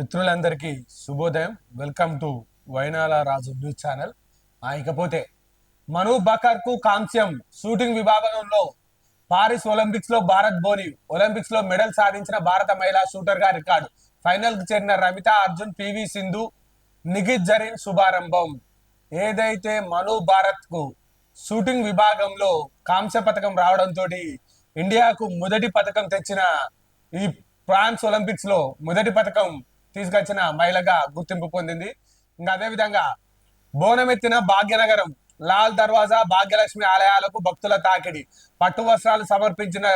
మిత్రులందరికీ శుభోదయం. Welcome to వైనాల Raju news channel. ఇకపోతే మను బకర్ కు కాంస్యం షూటింగ్ విభాగంలో పారిస్ ఒలింపిక్స్ లో భారత్ బోని ఒలింపిక్స్ లో మెడల్ సాధించిన భారత మహిళా షూటర్ గా రికార్డు. ఫైనల్ కు చేరిన రమిత అర్జున్, పివి సింధు, నిఖిత్ జరీన్ శుభారంభం. ఏదైతే మను భారత్ కు షూటింగ్ విభాగంలో కాంస్య పథకం రావడంతో ఇండియాకు మొదటి పథకం తెచ్చిన ఈ ఫ్రాన్స్ ఒలింపిక్స్ లో మొదటి పథకం తీసుకొచ్చిన మహిళగా గుర్తింపు పొందింది. ఇంకా అదే విధంగా బోనమెత్తిన భాగ్యనగరం, లాల్ దర్వాజా, భాగ్యలక్ష్మి ఆలయాలకు భక్తుల తాకిడి. పట్టు వస్త్రాలు సమర్పించిన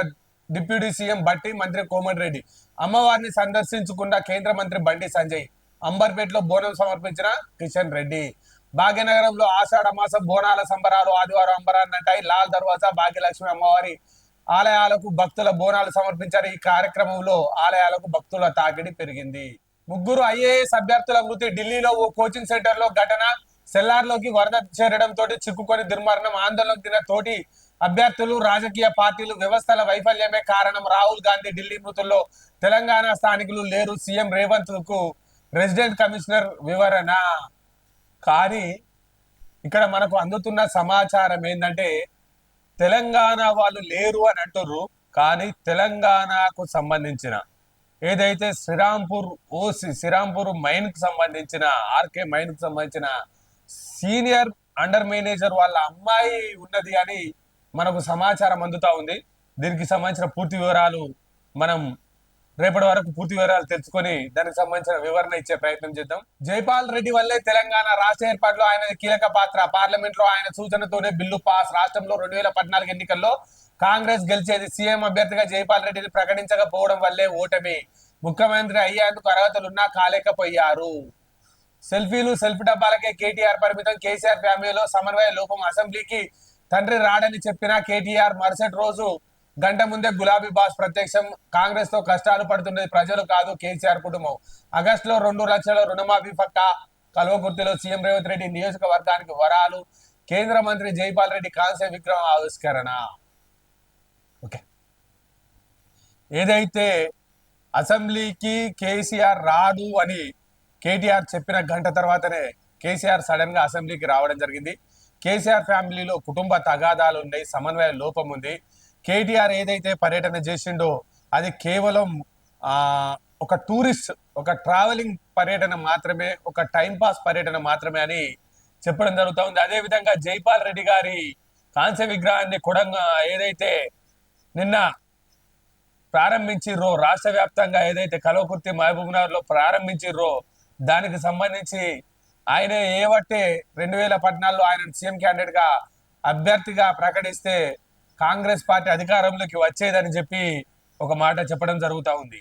డిప్యూటీ సీఎం భట్టి, మంత్రి కోమటిరెడ్డి. అమ్మవారిని సందర్శించుకున్న కేంద్ర మంత్రి బండి సంజయ్. అంబర్పేటలో బోనం సమర్పించిన కిషన్ రెడ్డి. భాగ్యనగరంలో ఆషాఢ మాసం బోనాల సంబరాలు ఆదివారం అంబరాన్నంటాయి. లాల్ దర్వాజా, భాగ్యలక్ష్మి అమ్మవారి ఆలయాలకు భక్తుల బోనాలు సమర్పించారు. ఈ కార్యక్రమంలో ఆలయాలకు భక్తుల తాకిడి పెరిగింది. ముగ్గురు ఐఏఎస్ అభ్యర్థుల మృతి. ఢిల్లీలో ఓ కోచింగ్ సెంటర్ లో ఘటన. సెల్లార్లోకి వరద చేరడంతో చిక్కుకొని దుర్మరణం. ఆందోళనకు దిగిన తోటి అభ్యర్థులు, రాజకీయ పార్టీలు, వ్యవస్థల వైఫల్యమే కారణం. రాహుల్ గాంధీ ఢిల్లీ మృతుల్లో తెలంగాణ స్థానికులు లేరు. సీఎం రేవంత్ కు రెసిడెంట్ కమిషనర్ వివరణ. కానీ ఇక్కడ మనకు అందుతున్న సమాచారం ఏంటంటే తెలంగాణ వాళ్ళు లేరు అని అంటుర్రు. కానీ తెలంగాణకు సంబంధించిన ఏదైతే శ్రీరాంపూర్ మైన్ కు సంబంధించిన ఆర్కే మైన్ కు సంబంధించిన సీనియర్ అండర్ మేనేజర్ వాళ్ళ అమ్మాయి ఉన్నది అని మనకు సమాచారం అందుతా ఉంది. దీనికి సంబంధించిన పూర్తి వివరాలు మనం రేపటి వరకు పూర్తి వివరాలు తెలుసుకొని దానికి సంబంధించిన వివరణ ఇచ్చే ప్రయత్నం చేద్దాం. జైపాల్ రెడ్డి వల్లే తెలంగాణ రాష్ట్ర ఏర్పాటులో ఆయన కీలక పాత్ర. పార్లమెంట్ లో ఆయన సూచనతోనే బిల్లు పాస్. రాష్ట్రంలో 2014 ఎన్నికల్లో కాంగ్రెస్ గెలిచేది. సీఎం అభ్యర్థిగా జైపాల్ రెడ్డిని ప్రకటించకపోవడం వల్లే ఓటమి. ముఖ్యమంత్రి అయ్యేందుకు అర్హతలున్నా కాలేకపోయారు. సెల్ఫీలు, సెల్ఫీ డబ్బాలకే కేటీఆర్ పరిమితం. కేసీఆర్ ఫ్యామిలీలో సమన్వయ లోపం. అసెంబ్లీకి తండ్రి రాడని చెప్పిన కేటీఆర్ మరుసటి రోజు గంట ముందే గులాబీ బాస్ ప్రత్యక్షం. కాంగ్రెస్ తో కష్టాలు పడుతున్నది ప్రజలు కాదు, కేసీఆర్ కుటుంబం. ఆగస్టులో 2 లక్షల రుణమాఫీ పక్కా. కల్వకుర్తిలో సీఎం రేవంత్ రెడ్డి నియోజకవర్గానికి వరాలు. కేంద్ర మంత్రి జైపాల్ రెడ్డి కాంస్య విగ్రహం ఆవిష్కరణ. ఓకే, ఏదైతే అసెంబ్లీకి కేసీఆర్ రాదు అని కేటీఆర్ చెప్పిన గంట తర్వాతనే కేసీఆర్ సడన్ గా అసెంబ్లీకి రావడం జరిగింది. కేసీఆర్ ఫ్యామిలీలో కుటుంబ తగాదాలు ఉన్నాయి, సమన్వయ లోపం ఉంది. కేటీఆర్ ఏదైతే పర్యటన చేసిండో అది కేవలం ఒక టూరిస్ట్, ఒక ట్రావెలింగ్ పర్యటన మాత్రమే, ఒక టైం పాస్ పర్యటన మాత్రమే అని చెప్పడం జరుగుతూ ఉంది. అదే విధంగా జైపాల్ రెడ్డి గారి కాంస్య విగ్రహాన్ని కొడంగా ఏదైతే నిన్న ప్రారంభించిర్రో, రాష్ట్ర వ్యాప్తంగా ఏదైతే కల్వకుర్తి, మహబూబ్నగర్ లో ప్రారంభించిర్రో దానికి సంబంధించి ఆయన ఏవట్టే 2014లో ఆయన సీఎం క్యాండిడేట్ గా అభ్యర్థిగా ప్రకటిస్తే కాంగ్రెస్ పార్టీ అధికారంలోకి వచ్చేదని చెప్పి ఒక మాట చెప్పడం జరుగుతూ ఉంది.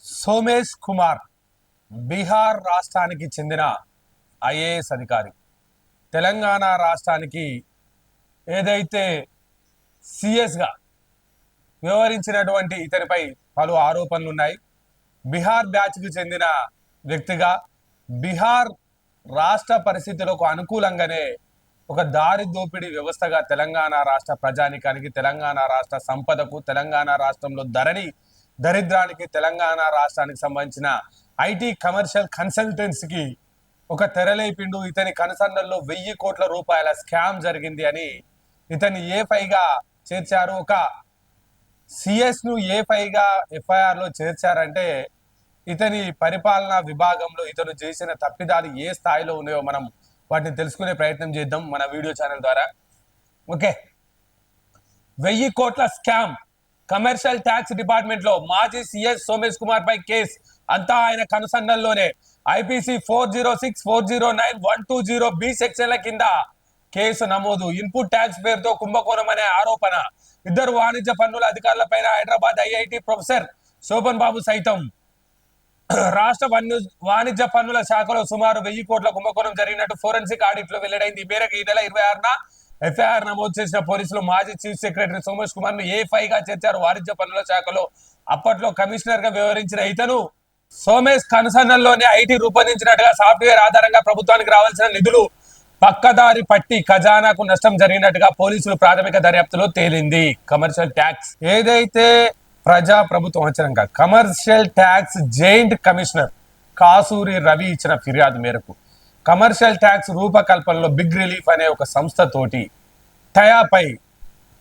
సోమేష్ కుమార్ బీహార్ రాష్ట్రానికి చెందిన ఐఏఎస్ అధికారి. తెలంగాణ రాష్ట్రానికి ఏదైతే సిఎస్ గా వ్యవహరించినటువంటి ఇతనిపై పలు ఆరోపణలు ఉన్నాయి. బీహార్ బ్యాచ్ కు చెందిన వ్యక్తిగా బీహార్ రాష్ట్ర పరిస్థితులకు అనుకూలంగానే ఒక దారి దోపిడీ వ్యవస్థగా తెలంగాణ రాష్ట్ర ప్రజానికానికి, తెలంగాణ రాష్ట్ర సంపదకు, తెలంగాణ రాష్ట్రంలో దరిద్రానికి, తెలంగాణ రాష్ట్రానికి సంబంధించిన ఐటీ కమర్షియల్ కన్సల్టెన్సీకి ఒక తెరలేపిండు. ఇతని కనుసన్నల్లో 1000 కోట్ల రూపాయల స్కామ్ జరిగింది అని ఇతన్ని ఏ5గా చేర్చారు. ఒక సిఎస్ ను ఏ5గా ఎఫ్ఐఆర్ లో చేర్చారంటే ఇతని పరిపాలనా విభాగంలో ఇతను చేసిన తప్పిదాలు ఏ స్థాయిలో ఉన్నాయో మనం వాటిని తెలుసుకునే ప్రయత్నం చేద్దాం మన వీడియో ఛానల్ ద్వారా. ఓకే, 1000 కోట్ల స్కామ్. కమర్షియల్ ట్యాక్స్ డిపార్ట్మెంట్ లో మాజీ సిఎస్ సోమేష్ కుమార్ పై కేసు. అంతా ఆయన కనుసన్నల్లోనే. ఐపీసీ 406, 409, 120B సెక్షన్ల కింద కేసు నమోదు. ఇన్పుట్ ట్యాక్స్ పేరుతో కుంభకోణం అనే ఆరోపణ. 2 వాణిజ్య పన్నుల అధికారులపైన హైదరాబాద్ ఐఐటి ప్రొఫెసర్ శోభన్ బాబు సైతం. రాష్ట్ర వాణిజ్య పన్నుల శాఖలో సుమారు 1000 కోట్ల కుంభకోణం జరిగినట్టు ఫోరెన్సిక్ ఆడిట్ లో వెల్లడైంది. ఈ మేరకు ఈ నెల 26న ఎఫ్ఐఆర్ నమోదు చేసిన పోలీసులు మాజీ చీఫ్ సెక్రటరీ సోమేష్ కుమార్ ను ఏ5గా చేర్చారు. వాణిజ్య పన్నుల శాఖలో అప్పట్లో కమిషనర్ గా వ్యవహరించిన ఇతను సోమేష్ కనుసన్నల్లోనే ఐటీ రూపొందించినట్టుగా సాఫ్ట్వేర్ ఆధారంగా ప్రభుత్వానికి రావాల్సిన నిధులు పక్కదారి పట్టి ఖజానాకు నష్టం జరిగినట్టుగా పోలీసులు ప్రాథమిక దర్యాప్తులో తేలింది. కమర్షియల్ ట్యాక్స్ ఏదైతే ప్రజా ప్రభుత్వం వచ్చినాక commercial tax joint commissioner Kasuri Ravi ఇచ్చిన ఫిర్యాదు మేరకు కమర్షియల్ ట్యాక్స్ రూపకల్పనలో బిగ్ రిలీఫ్ అనే ఒక సంస్థతోటి టయాపై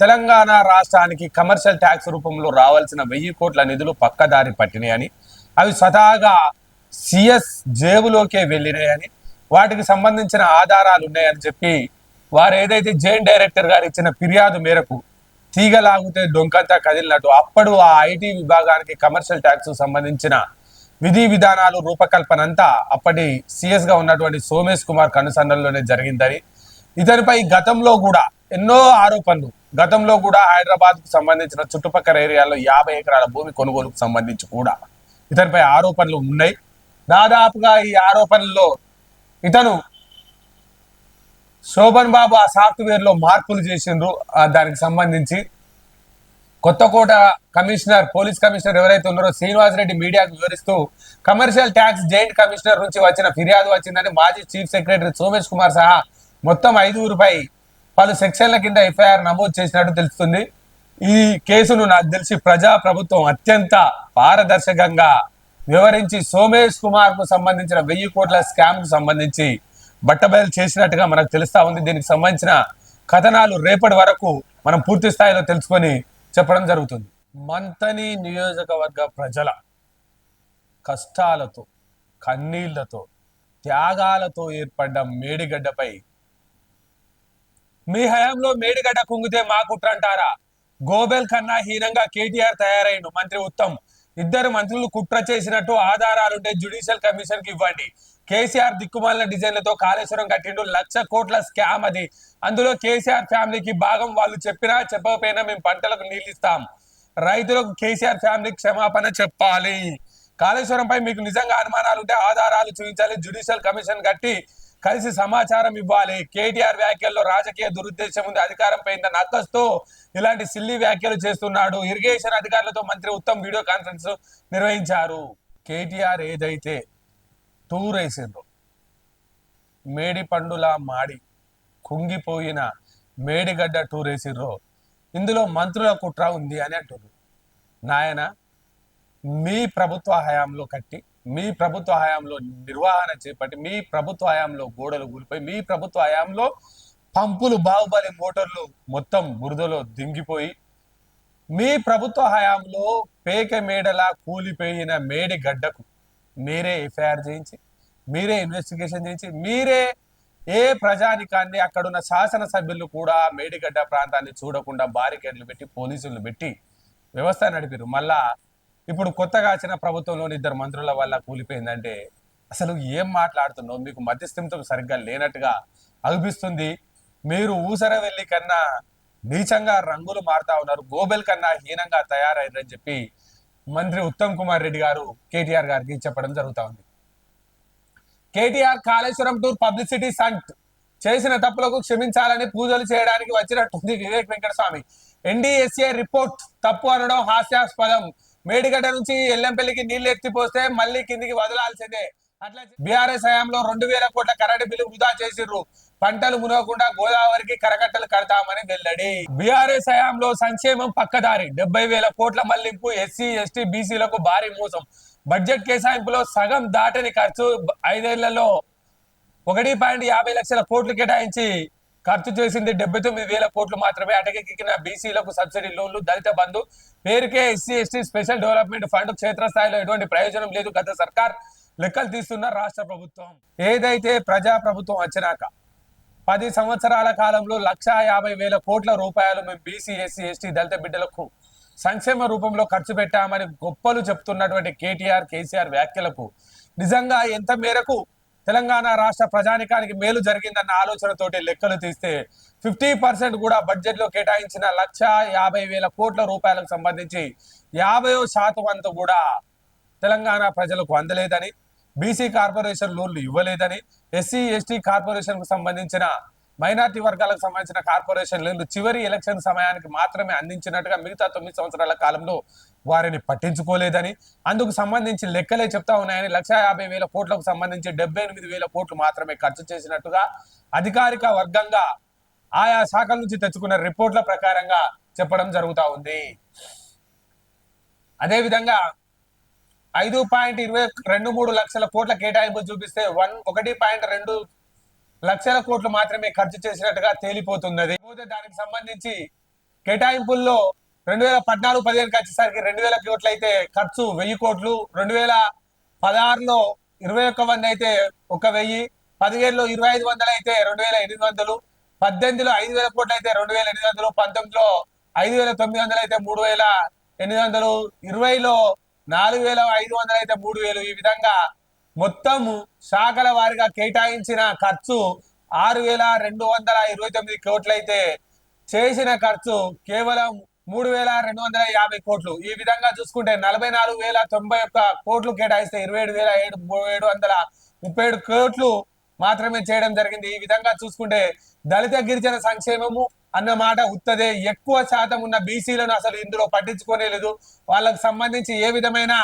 తెలంగాణ రాష్ట్రానికి కమర్షియల్ ట్యాక్స్ రూపంలో రావాల్సిన 1000 కోట్ల నిధులు పక్కదారి పట్టినాయని, అవి స్వతహాగా సిఎస్ జేబులోకే వెళ్ళినాయని, వాటికి సంబంధించిన ఆధారాలు ఉన్నాయని చెప్పి వారు ఏదైతే జైన్ డైరెక్టర్ గారు ఇచ్చిన ఫిర్యాదు మేరకు తీగలాగితే డొంకంతా కదిలినట్టు అప్పుడు ఆ ఐటీ విభాగానికి కమర్షియల్ ట్యాక్స్ సంబంధించిన విధి విధానాలు రూపకల్పన అంతా అప్పటి సిఎస్ గా ఉన్నటువంటి సోమేష్ కుమార్ కనుసన్నల్లోనే జరిగిందని, ఇతనిపై గతంలో కూడా ఎన్నో ఆరోపణలు, గతంలో కూడా హైదరాబాద్ కు సంబంధించిన చుట్టుపక్కల ఏరియాలో 50 ఎకరాల భూమి కొనుగోలుకు సంబంధించి కూడా ఇతనిపై ఆరోపణలు ఉన్నాయి. దాదాపుగా ఈ ఆరోపణల్లో ఇతను శోభన్ బాబు ఆ సాఫ్ట్వేర్ లో మార్పులు చేసిండ్రు. దానికి సంబంధించి కొత్తకోట కమిషనర్, పోలీస్ కమిషనర్ ఎవరైతే ఉన్నారో శ్రీనివాస్ రెడ్డి మీడియాకు వివరిస్తూ కమర్షియల్ ట్యాక్స్ జాయింట్ కమిషనర్ నుంచి వచ్చిన ఫిర్యాదు వచ్చిందని మాజీ చీఫ్ సెక్రటరీ సోమేష్ కుమార్ సహా మొత్తం 5గురిపై పలు సెక్షన్ల కింద ఎఫ్ఐఆర్ నమోదు చేసినట్టు తెలుస్తుంది. ఈ కేసును నాకు తెలిసి ప్రజా ప్రభుత్వం అత్యంత పారదర్శకంగా వివరించి సోమేష్ కుమార్ కు సంబంధించిన 1000 కోట్ల స్కామ్ కు సంబంధించి బట్టబయలు చేసినట్టుగా మనకు తెలుస్తా ఉంది. దీనికి సంబంధించిన కథనాలు రేపటి వరకు మనం పూర్తి స్థాయిలో తెలుసుకొని చెప్పడం జరుగుతుంది. మంతని నియోజకవర్గ ప్రజల కష్టాలతో, కన్నీళ్లతో, త్యాగాలతో ఏర్పడ్డ మేడిగడ్డపై మీ హయాంలో మేడిగడ్డ కుంగితే మా కుట్ర అంటారా? గోబెల్ కన్నా హీనంగా కేటీఆర్ తయారైండు. మంత్రి ఉత్తమ్, ఇద్దరు మంత్రులు కుట్ర చేసినట్టు ఆధారాలుంటే జ్యుడిషియల్ కమిషన్ కి ఇవ్వండి. కేసీఆర్ దిక్కుమాలిన డిజైన్లతో కాళేశ్వరం కట్టిండు, 1,00,00,000 కోట్ల స్కామ్ అది. అందులో కేసీఆర్ ఫ్యామిలీకి భాగం. వాళ్ళు చెప్పినా చెప్పకపోయినా మేము పంటలకు నీళ్ళు ఇస్తాం. రైతులకు కేసీఆర్ ఫ్యామిలీకి క్షమాపణ చెప్పాలి. కాళేశ్వరంపై మీకు నిజంగా అనుమానాలు ఉంటే ఆధారాలు చూపించాలి. జ్యుడిషియల్ కమిషన్ కట్టి కలిసి సమాచారం ఇవ్వాలి. కేటీఆర్ వ్యాఖ్యల్లో రాజకీయ దురుద్దేశం ఉంది. అధికారం పోయిందని అక్కస్తూ ఇలాంటి సిల్లీ వ్యాఖ్యలు చేస్తున్నాడు. ఇరిగేషన్ అధికారులతో మంత్రి ఉత్తమ్ వీడియో కాన్ఫరెన్స్ నిర్వహించారు. కేటీఆర్ ఏదైతే టూర్ వేసిండ్రో, మేడి పండులా మాడి కుంగిపోయిన మేడిగడ్డ టూర్ వేసిండ్రో, ఇందులో మంత్రుల కుట్ర ఉంది అని అంటున్నారు. నాయన, మీ ప్రభుత్వ హయాంలో కట్టి, మీ ప్రభుత్వ హయాంలో నిర్వహణ చేపట్టి, మీ ప్రభుత్వ హయాంలో గోడలు కూలిపోయి, మీ ప్రభుత్వ హయాంలో పంపులు, బాహుబలి మోటార్లు మొత్తం బురదలో దింగిపోయి, మీ ప్రభుత్వ హయాంలో పేక మేడలా కూలిపోయిన మేడి గడ్డకు మీరే ఎఫ్ఐఆర్ చేయించి, మీరే ఇన్వెస్టిగేషన్ చేయించి, మీరే ఏ ప్రజానికాన్ని, అక్కడున్న శాసనసభ్యులు కూడా మేడిగడ్డ ప్రాంతాన్ని చూడకుండా బారికేడ్లు పెట్టి, పోలీసులు పెట్టి వ్యవస్థ నడిపారు. మళ్ళా ఇప్పుడు కొత్తగా వచ్చిన ప్రభుత్వంలోని 2 మంత్రుల వల్ల కూలిపోయిందంటే అసలు ఏం మాట్లాడుతున్నావు? మీకు మధ్యస్థిమితం సరిగ్గా లేనట్టుగా అనిపిస్తుంది. మీరు ఊసర వెళ్ళి కన్నా నీచంగా రంగులు మారుతా ఉన్నారు. గోబెల్ కన్నా హీనంగా తయారైందని చెప్పి మంత్రి ఉత్తమ్ కుమార్ రెడ్డి గారు కేటీఆర్ గారికి చెప్పడం జరుగుతా ఉంది. KTR Kaleshwaram tour publicity stunt, చేసిన తప్పులకు క్షమించాలని పూజలు చేయడానికి వచ్చినట్టుంది వివేక్ వెంకటస్వామి. ఎన్డీఎస్ఏ రిపోర్ట్ తప్పు అనడం హాస్యాస్పదం. మేడిగడ్డ నుంచి ఎల్లంపల్లికి నీళ్లు ఎత్తిపోస్తే మళ్ళీ కిందికి వదలాల్సిందే. అట్లా బీఆర్ఎస్ హయాంలో 2,000 కోట్ల కరెంటు బిల్లు వృధా చేసిర్రు. పంటలు మునగకుండా గోదావరికి కరకట్టలు కడతామని వెల్లడి. బీఆర్ఎస్ హయాంలో సంక్షేమం పక్కదారి, 70,000 కోట్ల మళ్లింపు, ఎస్సీ ఎస్టీ బీసీలకు భారీ మోసం. బడ్జెట్ కేటాయింపులో సగం దాటని ఖర్చు. 5 ఏళ్లలో 1.50 లక్షల కోట్లు కేటాయించి ఖర్చు చేసింది 79,000 కోట్లు మాత్రమే. అటకెక్కిన బీసీలకు సబ్సిడీ లోన్లు, దళిత బంధు పేరుకే SC ST special development fund. క్షేత్రస్థాయిలో ఎటువంటి ప్రయోజనం లేదు. గత సర్కార్ లెక్కలు తీస్తున్న రాష్ట్ర ప్రభుత్వం. ఏదైతే ప్రజా ప్రభుత్వం వచ్చినాక 10 సంవత్సరాల కాలంలో 1,50,000 కోట్ల రూపాయలు మేము బీసీ ఎస్సీ ఎస్టీ దళిత బిడ్డలకు సంక్షేమ రూపంలో ఖర్చు పెట్టామని గొప్పలు చెప్తున్నటువంటి కేటీఆర్ కేసీఆర్ వ్యాఖ్యలకు నిజంగా ఎంత మేరకు తెలంగాణ రాష్ట్ర ప్రజానికానికి మేలు జరిగిందన్న ఆలోచనతోటి లెక్కలు తీస్తే 50% కూడా బడ్జెట్ లో కేటాయించిన 1,50,000 కోట్ల రూపాయలకు సంబంధించి 50% అంతా కూడా తెలంగాణ ప్రజలకు అందలేదని, బీసీ కార్పొరేషన్ లోన్లు ఇవ్వలేదని, ఎస్సీ ఎస్టీ కార్పొరేషన్ కు సంబంధించిన మైనార్టీ వర్గాలకు సంబంధించిన కార్పొరేషన్ లోన్లు చివరి ఎలక్షన్ సమయానికి మాత్రమే అందించినట్టుగా మిగతా 9 సంవత్సరాల కాలంలో వారిని పట్టించుకోలేదని, అందుకు సంబంధించి లెక్కలే చెప్తా ఉన్నాయని, 1,50,000 కోట్లకు సంబంధించి 78,000 కోట్లు మాత్రమే ఖర్చు చేసినట్టుగా అధికారిక వర్గంగా ఆయా శాఖల నుంచి తెచ్చుకున్న రిపోర్ట్ల ప్రకారంగా చెప్పడం జరుగుతా ఉంది. అదేవిధంగా 5.23 లక్షల కోట్ల కేటాయింపులు చూపిస్తే 1.2 లక్షల కోట్లు మాత్రమే ఖర్చు చేసినట్టుగా తేలిపోతున్నది. దానికి సంబంధించి కేటాయింపుల్లో 2014-15 వచ్చేసరికి 2,000 కోట్లు అయితే ఖర్చు 1,000 కోట్లు, 2016లో 21 అయితే 1,000, 17లో 2,500 అయితే 2,800, 18లో 5,000 కోట్లు అయితే 2,800, 19లో 5,900 అయితే 3,800, 20లో 4,500 అయితే 3,000. ఈ విధంగా మొత్తము శాఖల వారిగా కేటాయించిన ఖర్చు 6,229 కోట్లయితే చేసిన ఖర్చు కేవలం 3,250 కోట్లు. ఈ విధంగా చూసుకుంటే 44,091 కోట్లు కేటాయిస్తే 27,737 కోట్లు మాత్రమే చేయడం జరిగింది. ఈ విధంగా చూసుకుంటే దళిత గిరిజన సంక్షేమము అన్న మాట ఉత్తదే. ఎక్కువ శాతం ఉన్న బీసీలను అసలు ఇందులో పట్టించుకోనే లేదు. వాళ్ళకు సంబంధించి ఏ విధమైన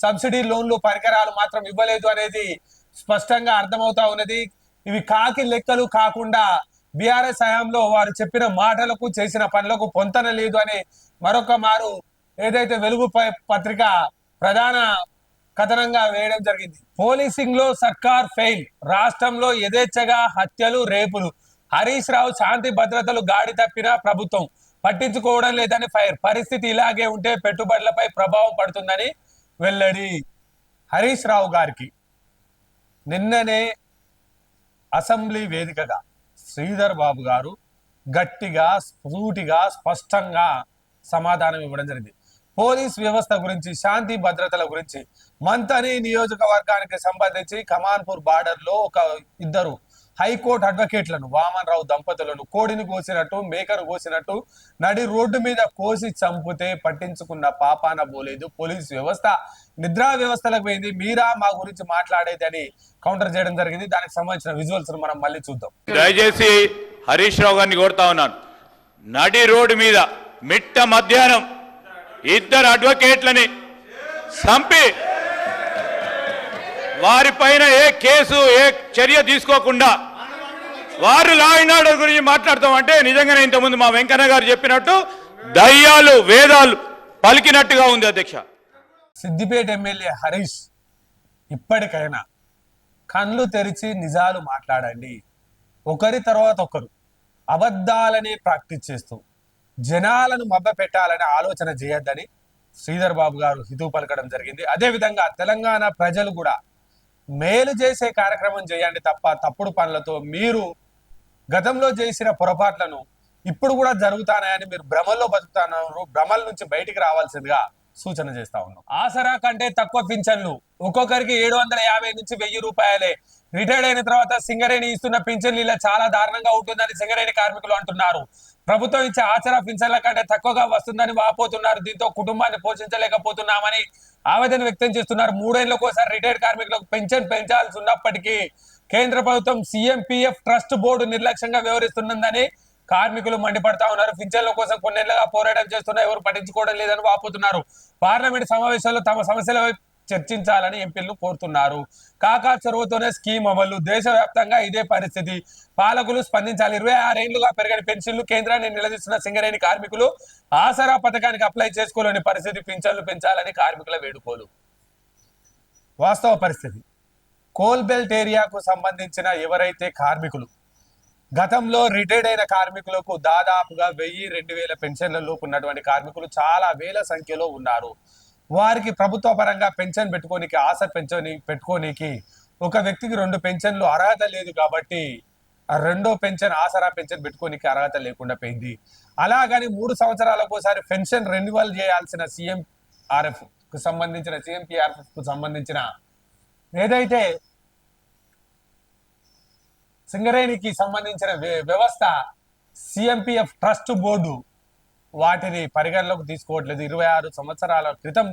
సబ్సిడీ లోన్లు పరికరాలు మాత్రం ఇవ్వలేదు అనేది స్పష్టంగా అర్థమవుతా ఉన్నది. ఇవి కాకి లెక్కలు కాకుండా బీఆర్ఎస్ హయాంలో వారు చెప్పిన మాటలకు చేసిన పనులకు పొంతన లేదు అని మరొక మారు ఏదైతే వెలుగు పత్రిక ప్రధాన కథనంగా వేయడం జరిగింది. పోలీసింగ్ లో సర్కార్ ఫెయిల్, రాష్ట్రంలో యథేచ్ఛగా హత్యలు, రేపులు, హరీష్ రావు శాంతి భద్రతలు గాడి తప్పిన ప్రభుత్వం పట్టించుకోవడం లేదని ఫైర్, పరిస్థితి ఇలాగే ఉంటే పెట్టుబడులపై ప్రభావం పడుతుందని వెల్లడి. హరీష్ రావు గారికి నిన్ననే అసెంబ్లీ వేదికగా శ్రీధర్ బాబు గారు గట్టిగా, సూటిగా, స్పష్టంగా సమాధానం ఇవ్వడం జరిగింది. పోలీస్ వ్యవస్థ గురించి, శాంతి భద్రతల గురించి. మంతని నియోజకవర్గానికి సంబంధించి కమాన్పూర్ బార్డర్ లో ఒక ఇద్దరు హైకోర్టు అడ్వకేట్లను, వామన్ రావు దంపతులను కోడిని కోసినట్టు, మేకను కోసినట్టు నడి రోడ్డు మీద కోసి చంపితే పట్టించుకున్న పాపాన పోలేదు. పోలీస్ వ్యవస్థ నిద్రా వ్యవస్థలకు పోయింది. మీరా మా గురించి మాట్లాడేది అని కౌంటర్ చేయడం జరిగింది. దానికి సంబంధించిన విజువల్స్ మనం మళ్ళీ చూద్దాం. దయచేసి హరీష్ రావు గారిని కోరుతా ఉన్నాను, నడి రోడ్డు మీద మిట్ట మధ్యాహ్నం ఇద్దరు అడ్వకేట్లని చంపి వారిపైన ఏ కేసు, ఏ చర్య తీసుకోకుండా వారు లా అండ్ ఆర్డర్ గురించి మాట్లాడతామంటే నిజంగానే ఇంతకుముందు మా వెంకన్న గారు చెప్పినట్టు దయ్యాలు వేదాలు పలికినట్టుగా ఉంది. అధ్యక్ష, సిద్దిపేట ఎమ్మెల్యే హరీష్ ఇప్పటికైనా కళ్ళు తెరిచి నిజాలు మాట్లాడండి. ఒకరి తర్వాత ఒకరు అబద్ధాలని ప్రాక్టీస్ చేస్తూ జనాలను మభ్య పెట్టాలని ఆలోచన చేయొద్దని శ్రీధర్ బాబు గారు హితవు పలకడం జరిగింది. అదేవిధంగా తెలంగాణ ప్రజలు కూడా మేలు చేసే కార్యక్రమం చేయండి తప్ప తప్పుడు పనులతో మీరు గతంలో చేసిన పొరపాట్లను ఇప్పుడు కూడా జరుగుతానని మీరు భ్రమల్లో బతుకుతున్నారు. భ్రమల నుంచి బయటికి రావాల్సిందిగా సూచన చేస్తా ఉన్నాం. ఆసరా కంటే తక్కువ పింఛన్లు ఒక్కొక్కరికి 750 నుంచి 1,000 రూపాయలే. రిటైర్డ్ అయిన తర్వాత సింగరేణి ఇస్తున్న పింఛన్లు ఇలా చాలా దారుణంగా ఉంటుందని సింగరేణి కార్మికులు అంటున్నారు. ప్రభుత్వం ఇచ్చే ఆసరా పింఛన్ల కంటే తక్కువగా వస్తుందని వాపోతున్నారు. దీంతో కుటుంబాన్ని పోషించలేకపోతున్నామని ఆవేదన వ్యక్తం చేస్తున్నారు. 3 ఏళ్లకోసారి రిటైర్డ్ కార్మికులకు పెన్షన్ పెంచాల్సి ఉన్నప్పటికీ కేంద్ర ప్రభుత్వం CMPF ట్రస్ట్ బోర్డు నిర్లక్ష్యంగా వ్యవహరిస్తున్నదని కార్మికులు మండిపడతా ఉన్నారు. పింఛన్ల కోసం కొన్నేళ్లుగా పోరాటం చేస్తున్నా ఎవరు పట్టించుకోవడం లేదని వాపోతున్నారు. పార్లమెంట్ సమావేశాల్లో తమ సమస్యలపై చర్చించాలని ఎంపీలు కోరుతున్నారు. కాకా చొరవతోనే స్కీమ్ అమలు, దేశవ్యాప్తంగా ఇదే పరిస్థితి, పాలకులు స్పందించాలి. 26 ఏళ్లుగా పెరిగిన పెన్షన్లు కేంద్రాన్ని నిలదీస్తున్న సింగరేణి కార్మికులు ఆసరా పథకానికి అప్లై చేసుకోలేని పరిస్థితి. పింఛన్లు పెంచాలని కార్మికుల వేడుకోలు. వాస్తవ పరిస్థితి, కోల్ బెల్ట్ ఏరియాకు సంబంధించిన ఎవరైతే కార్మికులు గతంలో రిటైర్డ్ అయిన కార్మికులకు దాదాపుగా 1,000-2,000 పెన్షన్ల లోపు ఉన్నటువంటి కార్మికులు చాలా వేల సంఖ్యలో ఉన్నారు. వారికి ప్రభుత్వ పరంగా పెన్షన్ పెట్టుకోనికి, ఆసర పెన్షన్ పెట్టుకోనికి ఒక వ్యక్తికి 2 పెన్షన్లు అర్హత లేదు కాబట్టి ఆ రెండో పెన్షన్, ఆసరా పెన్షన్ పెట్టుకోనికి అర్హత లేకుండా పోయింది. అలాగని 3 సంవత్సరాలకు ఒకసారి పెన్షన్ రెన్యువల్ చేయాల్సిన CMPRF కు సంబంధించిన ఏదైతే సింగరేణికి సంబంధించిన వ్యవస్థ CMPF ట్రస్ట్ బోర్డు వాటిని పరిగణలోకి తీసుకోవట్లేదు. 26 సంవత్సరాల క్రితం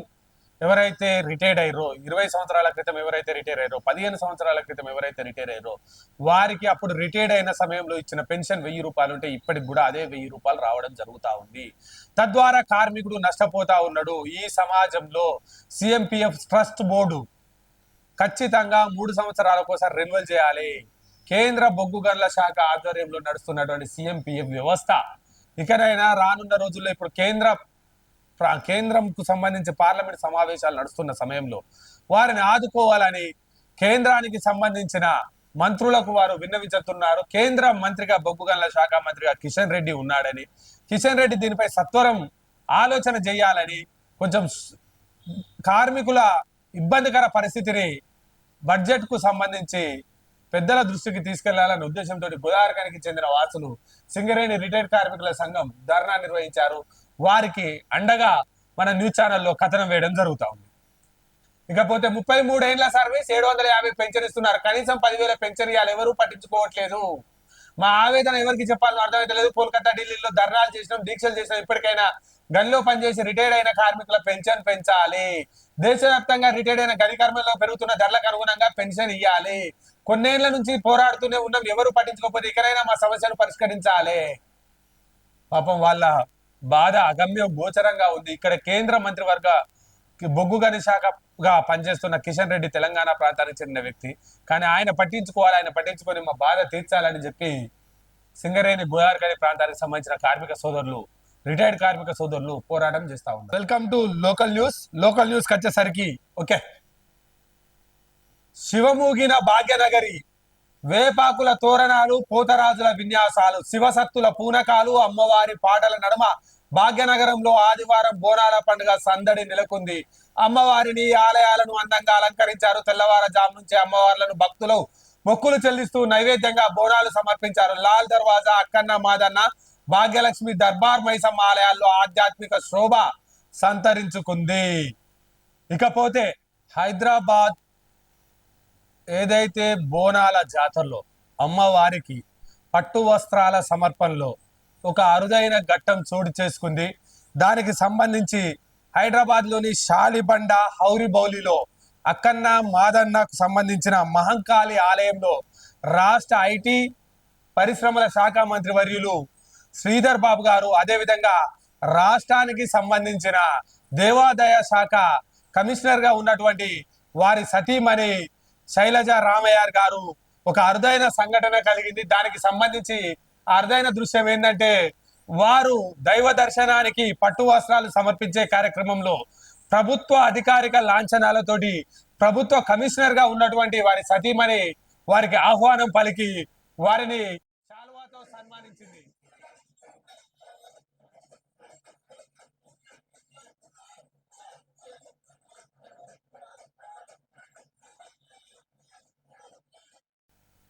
ఎవరైతే రిటైర్డ్ అయ్యారో, 20 సంవత్సరాల క్రితం ఎవరైతే రిటైర్ అయ్యారో, 15 సంవత్సరాల క్రితం ఎవరైతే రిటైర్ అయ్యారో వారికి అప్పుడు రిటైర్డ్ అయిన సమయంలో ఇచ్చిన పెన్షన్ 1,000 రూపాయలు ఉంటే ఇప్పటికి కూడా అదే 1,000 రూపాయలు రావడం జరుగుతూ ఉంది. తద్వారా కార్మికుడు నష్టపోతా ఉన్నాడు. ఈ సమాజంలో CMPF ట్రస్ట్ బోర్డు ఖచ్చితంగా 3 సంవత్సరాలకు ఒకసారి రెన్యువల్ చేయాలి. కేంద్ర బొగ్గు గనుల శాఖ ఆధ్వర్యంలో నడుస్తున్నటువంటి CMPF వ్యవస్థ ఇకనైనా రానున్న రోజుల్లో, ఇప్పుడు కేంద్ర కేంద్రంకు సంబంధించి పార్లమెంట్ సమావేశాలు నడుస్తున్న సమయంలో వారిని ఆదుకోవాలని కేంద్రానికి సంబంధించిన మంత్రులకు వారు విన్నవించుతున్నారు. కేంద్ర మంత్రిగా బొగ్గు గనుల శాఖ మంత్రిగా కిషన్ రెడ్డి ఉన్నాడని, కిషన్ రెడ్డి దీనిపై సత్వరం ఆలోచన చేయాలని, కొంచెం కార్మికుల ఇబ్బందికర పరిస్థితిని బడ్జెట్ కు సంబంధించి పెద్దల దృష్టికి తీసుకెళ్లాలనే ఉద్దేశంతో గోదావరికానికి చెందిన వాసులు సింగరేణి రిటైర్డ్ కార్మికుల సంఘం ధర్నా నిర్వహించారు. వారికి అండగా మన న్యూస్ ఛానల్లో కథనం వేయడం జరుగుతా ఉంది. ఇకపోతే 33 ఏళ్ల సర్వీస్ 750 పెన్షన్ ఇస్తున్నారు. కనీసం 10,000 పెన్షన్ ఇవ్వాలి, ఎవరు పట్టించుకోవట్లేదు. మా ఆవేదన ఎవరికి చెప్పాలో అర్థమైతలేదు. కోల్కతా, ఢిల్లీలో ధర్నాలు చేసినాం, దీక్షలు చేసినాం. ఇప్పటికైనా గనిలో పనిచేసి రిటైర్డ్ అయిన కార్మికుల పెన్షన్ పెంచాలి. దేశవ్యాప్తంగా రిటైర్డ్ అయిన గని కార్మికుల్లో పెరుగుతున్న ధరలకు అనుగుణంగా పెన్షన్ ఇవ్వాలి. కొన్నేళ్ల నుంచి పోరాడుతూనే ఉన్నాం, ఎవరు పట్టించుకోకపోతే ఇకనైనా మా సమస్యను పరిష్కరించాలి. పాపం వాళ్ళ బాధ అగమ్య గోచరంగా ఉంది. ఇక్కడ కేంద్ర మంత్రివర్గ బొగ్గు గని శాఖగా పనిచేస్తున్న కిషన్ రెడ్డి తెలంగాణ ప్రాంతానికి చెందిన వ్యక్తి. కానీ ఆయన పట్టించుకోవాలి, ఆయన పట్టించుకొని మా బాధ తీర్చాలని చెప్పి సింగరేణి గోదావరిఖని ప్రాంతానికి సంబంధించిన కార్మిక సోదరులు, రిటైర్డ్ కార్మిక సోదరులు పోరాటం చేస్తా ఉన్నారు. Welcome to local news. Local news వచ్చేసరికి ఓకే, శివమూగిన భాగ్యనగరి, వేపాకుల తోరణాలు, పోతరాజుల విన్యాసాలు, శివసత్తుల పూనకాలు, అమ్మవారి పాటల నడుమ భాగ్యనగరంలో ఆదివారం బోనాల పండుగ సందడి నెలకొంది. అమ్మవారిని, ఆలయాలను అందంగా అలంకరించారు. తెల్లవారుజాము నుంచి అమ్మవార్లను భక్తులు మొక్కులు చెల్లిస్తూ నైవేద్యంగా బోనాలు సమర్పించారు. లాల్ దర్వాజా, అక్కన్న మాదన్న, భాగ్యలక్ష్మి, దర్బార్ మైసమ్మ ఆలయాల్లో ఆధ్యాత్మిక శోభ సంతరించుకుంది. ఇకపోతే హైదరాబాద్ ఏదైతే బోనాల జాతరలో అమ్మవారికి పట్టు వస్త్రాల సమర్పణలో ఒక అరుదైన ఘట్టం చోటు చేసుకుంది. దానికి సంబంధించి హైదరాబాద్ లోని షాలిబండ హౌరిబౌలిలో అక్కన్న మాదన్నకు సంబంధించిన మహంకాళి ఆలయంలో రాష్ట్ర ఐటీ పరిశ్రమల శాఖ మంత్రి వర్యులు శ్రీధర్ బాబు గారు, అదేవిధంగా రాష్ట్రానికి సంబంధించిన దేవాదాయ శాఖ కమిషనర్ గా ఉన్నటువంటి వారి సతీమణి శైలజ రామయ్య గారు ఒక అరుదైన సంఘటన కలిగింది. దానికి సంబంధించి అరుదైన దృశ్యం ఏంటంటే, వారు దైవ దర్శనానికి పట్టు వస్త్రాలు సమర్పించే కార్యక్రమంలో ప్రభుత్వ అధికారిక లాంఛనాలతోటి ప్రభుత్వ కమిషనర్ గా ఉన్నటువంటి వారి సతీమణి వారికి ఆహ్వానం పలికి వారిని శాలువాతో సన్మానించింది.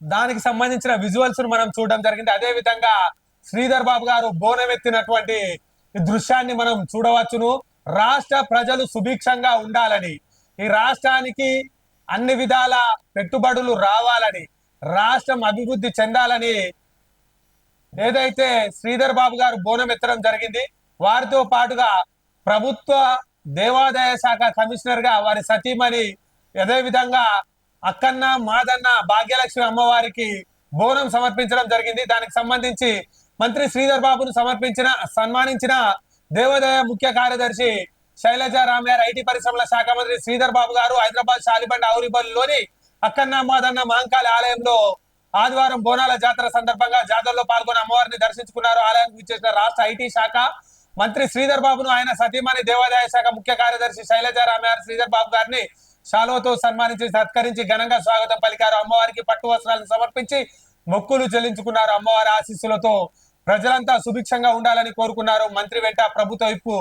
దానికి సంబంధించిన విజువల్స్ మనం చూడడం జరిగింది. అదే విధంగా శ్రీధర్ బాబు గారు బోనం ఎత్తినటువంటి దృశ్యాన్ని మనం చూడవచ్చును. రాష్ట్ర ప్రజలు సుభిక్షంగా ఉండాలని, ఈ రాష్ట్రానికి అన్ని విధాల పెట్టుబడులు రావాలని, రాష్ట్రం అభివృద్ధి చెందాలని ఏదైతే శ్రీధర్ బాబు గారు బోనం ఎత్తడం జరిగింది. వారితో పాటుగా ప్రభుత్వ దేవాదాయ శాఖ కమిషనర్ గా వారి సతీమణి, అదే విధంగా అక్కన్న మాదన్న భాగ్యలక్ష్మి అమ్మవారికి బోనం సమర్పించడం జరిగింది. దానికి సంబంధించి మంత్రి శ్రీధర్ బాబును సన్మానించిన దేవాదాయ ముఖ్య కార్యదర్శి శైలజ రామయ్య, ఐటీ పరిశ్రమల శాఖ మంత్రి శ్రీధర్ బాబు గారు హైదరాబాద్ షాలిబండ ఔరిబల్లిలోని అక్కన్న మాదన్న మహంకాళి ఆలయంలో ఆదివారం బోనాల జాతర సందర్భంగా జాతరలో పాల్గొని అమ్మవారిని దర్శించుకున్నారు. ఆలయానికి విచ్చేసిన రాష్ట్ర ఐటీ శాఖ మంత్రి శ్రీధర్ బాబును ఆయన సతీమణి దేవాదాయ శాఖ ముఖ్య కార్యదర్శి శైలజ రామయ్య శ్రీధర్ బాబు గారిని శాలువతో సన్మానించి సత్కరించి ఘనంగా స్వాగతం పలికారు. అమ్మవారికి పట్టు వస్త్రాలను సమర్పించి మొక్కులు చెల్లించుకున్నారు. అమ్మవారి ఆశీస్సులతో ప్రజలంతా సుభిక్షంగా ఉండాలని కోరుకున్నారు. మంత్రి వెంట ప్రభుత్వ విప్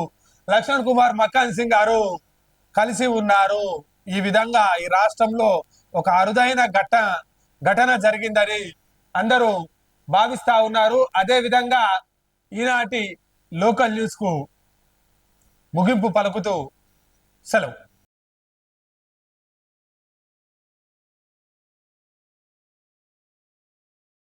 లక్ష్మణ్ కుమార్ మక్కన్ సింగ్ గారు కలిసి ఉన్నారు. ఈ విధంగా ఈ రాష్ట్రంలో ఒక అరుదైన ఘటన జరిగిందని అందరూ భావిస్తా ఉన్నారు. అదే విధంగా ఈనాటి లోకల్ న్యూస్ కు ముగింపు పలుకుతూ సెలవు.